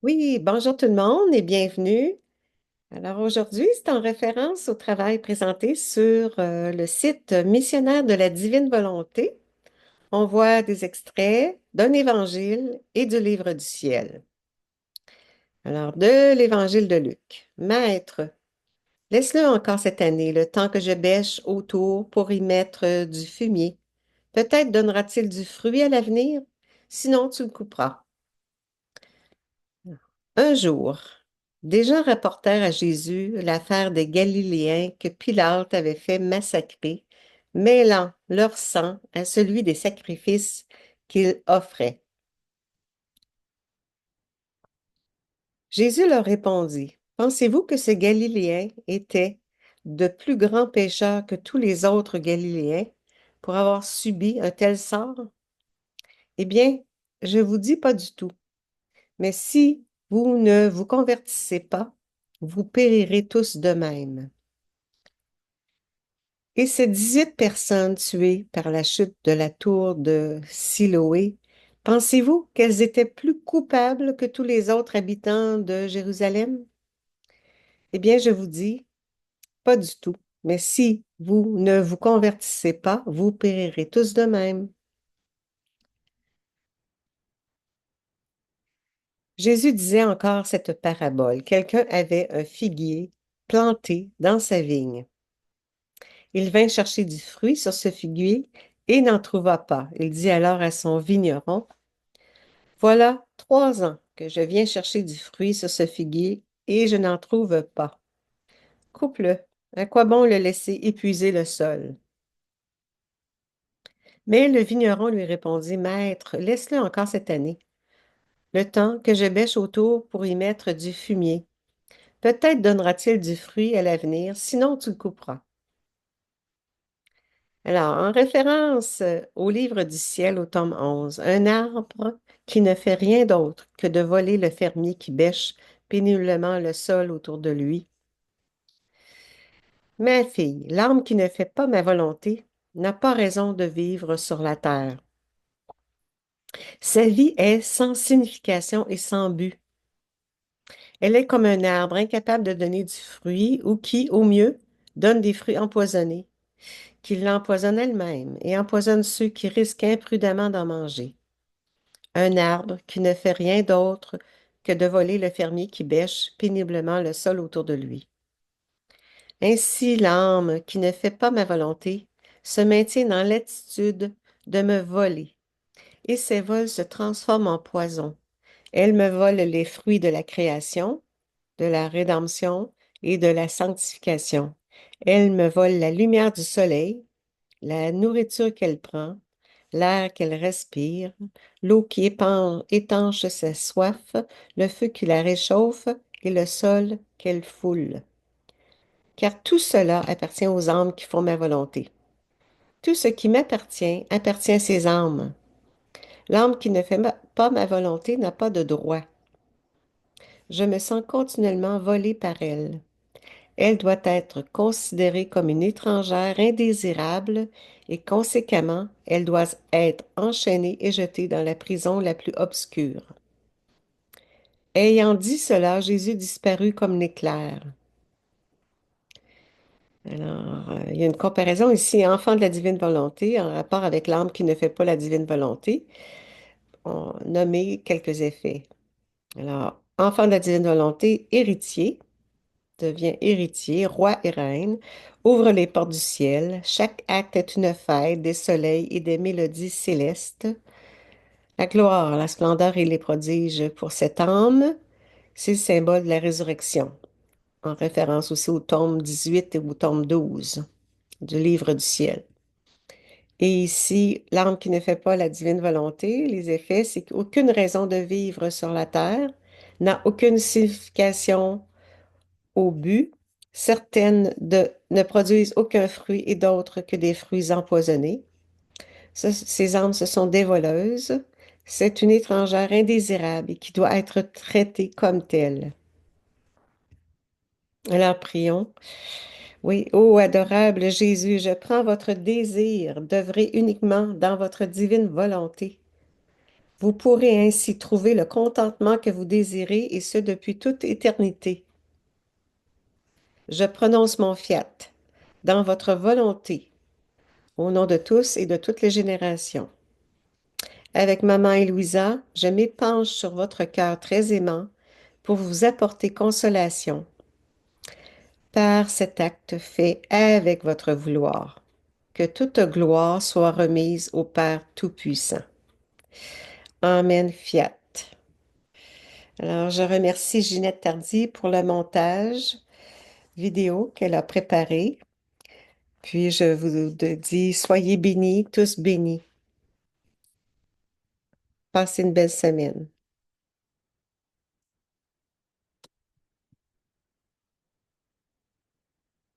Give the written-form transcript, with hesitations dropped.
Oui, bonjour tout le monde et bienvenue. Alors aujourd'hui, c'est en référence au travail présenté sur le site Missionnaire de la Divine Volonté. On voit des extraits d'un évangile et du livre du ciel. Alors, de l'évangile de Luc. Maître, laisse-le encore cette année, le temps que je bêche autour pour y mettre du fumier. Peut-être donnera-t-il du fruit à l'avenir, sinon tu le couperas. Un jour, des gens rapportèrent à Jésus l'affaire des Galiléens que Pilate avait fait massacrer, mêlant leur sang à celui des sacrifices qu'il offrait. Jésus leur répondit, pensez-vous que ces Galiléens étaient de plus grands pécheurs que tous les autres Galiléens pour avoir subi un tel sort? Eh bien, je vous dis pas du tout. Mais si vous ne vous convertissez pas, vous périrez tous de même. Et ces 18 personnes tuées par la chute de la tour de Siloé, pensez-vous qu'elles étaient plus coupables que tous les autres habitants de Jérusalem? Eh bien, je vous dis, pas du tout. Mais si vous ne vous convertissez pas, vous périrez tous de même. Jésus disait encore cette parabole. Quelqu'un avait un figuier planté dans sa vigne. Il vint chercher du fruit sur ce figuier et n'en trouva pas. Il dit alors à son vigneron, voilà 3 ans que je viens chercher du fruit sur ce figuier et je n'en trouve pas. Coupe-le. À quoi bon le laisser épuiser le sol? Mais le vigneron lui répondit, Maître, laisse-le encore cette année, le temps que je bêche autour pour y mettre du fumier. Peut-être donnera-t-il du fruit à l'avenir, sinon tu le couperas. Alors, en référence au livre du ciel au tome 11, un arbre qui ne fait rien d'autre que de voler le fermier qui bêche péniblement le sol autour de lui. Ma fille, l'âme qui ne fait pas ma volonté n'a pas raison de vivre sur la terre. Sa vie est sans signification et sans but. Elle est comme un arbre incapable de donner du fruit ou qui, au mieux, donne des fruits empoisonnés, qui l'empoisonne elle-même et empoisonne ceux qui risquent imprudemment d'en manger. Un arbre qui ne fait rien d'autre que de voler le fermier qui bêche péniblement le sol autour de lui. Ainsi, l'âme qui ne fait pas ma volonté se maintient dans l'attitude de me voler, et ses vols se transforment en poison. Elle me vole les fruits de la création, de la rédemption et de la sanctification. Elle me vole la lumière du soleil, la nourriture qu'elle prend, l'air qu'elle respire, l'eau qui étanche sa soif, le feu qui la réchauffe et le sol qu'elle foule. Car tout cela appartient aux âmes qui font ma volonté. Tout ce qui m'appartient appartient à ces âmes. L'âme qui ne fait pas ma volonté n'a pas de droit. Je me sens continuellement volée par elle. Elle doit être considérée comme une étrangère indésirable et conséquemment, elle doit être enchaînée et jetée dans la prison la plus obscure. Ayant dit cela, Jésus disparut comme l'éclair. Alors, il y a une comparaison ici, enfant de la divine volonté, en rapport avec l'âme qui ne fait pas la divine volonté. On a nommé quelques effets. Alors, enfant de la divine volonté, héritier, devient héritier, roi et reine, ouvre les portes du ciel. Chaque acte est une fête, des soleils et des mélodies célestes. La gloire, la splendeur et les prodiges pour cette âme, c'est le symbole de la résurrection, en référence aussi au tome 18 et au tome 12 du livre du ciel. Et ici, l'âme qui ne fait pas la divine volonté, les effets, c'est qu'aucune raison de vivre sur la terre, n'a aucune signification au but, ne produisent aucun fruit et d'autres que des fruits empoisonnés. Ces âmes, ce sont des voleuses. C'est une étrangère indésirable et qui doit être traitée comme telle. Alors prions. Oui, ô adorable Jésus, je prends votre désir d'œuvrer uniquement dans votre divine volonté. Vous pourrez ainsi trouver le contentement que vous désirez et ce depuis toute éternité. Je prononce mon fiat dans votre volonté, au nom de tous et de toutes les générations. Avec maman et Louisa, je m'épanche sur votre cœur très aimant pour vous apporter consolation par cet acte fait avec votre vouloir. Que toute gloire soit remise au Père Tout-Puissant. Amen, fiat. Alors, je remercie Ginette Tardy pour le montage vidéo qu'elle a préparé. Puis, je vous dis, soyez bénis, tous bénis. Passez une belle semaine.